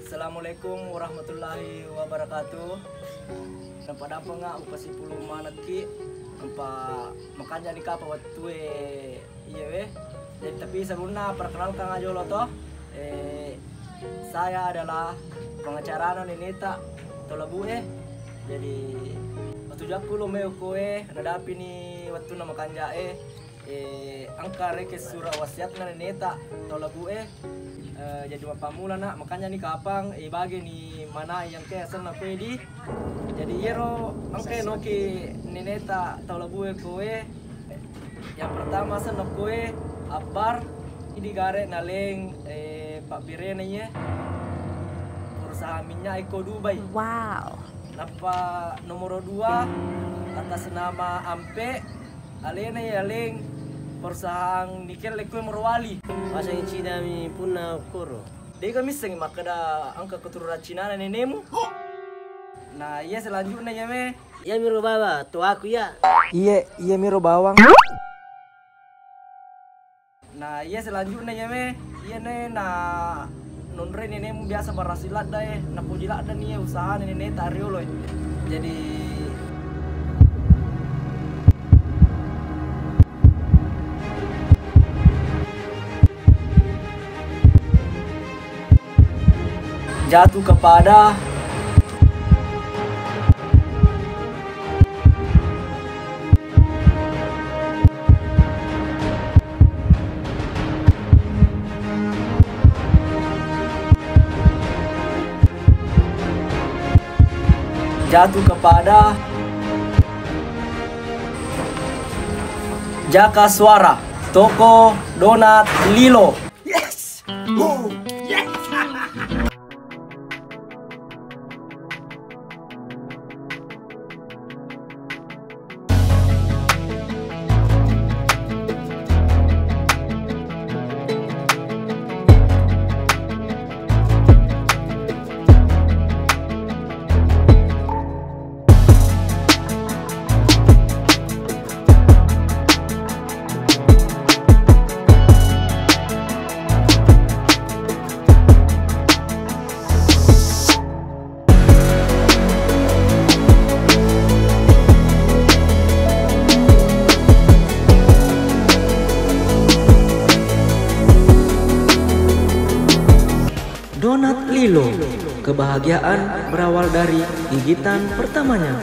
Assalamualaikum warahmatullahi wabarakatuh. Nampak dapat ngak upasi puluh manaki. Nampak makanya ni kapa waktu iya weh. Jadi tapi sebelumnya perkenalkan aja lo toh. Saya adalah pengacara Nineta Tolabu Jadi waktu jaku lo meu koe nadapi ni waktu nama kanja angka reke surah wasiat Nineta Tolabu jadi pamula nak makanya nih kapang bagi nih mana yang kayak sana pedi jadi yero angke noki Nineta Tolabu koe yang pertama sana koe abar ini gare naleng Pak Birene ya perusahaan minyak Eko Dubai. Wow. Napa nomor 2 atas nama Ampe alena ya leng perusahaan nikel Eko Morowali. Masa yang Cina mi puna koro. Dia kami seng makada angka keturunan Cina nenemu. Nah iya selanjutnya ya me. Ya miro baba, to aku ya. Iya miro bawang. Nah iya selanjutnya ya me. Iya ne na nonre nenemu biasa barasilat dah na pujilat dan nih usaha nenek tario loh. Jadi jatuh kepada Jaka Suara Toko Donat Lilo. Yes. Oh, yes. Donat Lilo, kebahagiaan berawal dari gigitan pertamanya.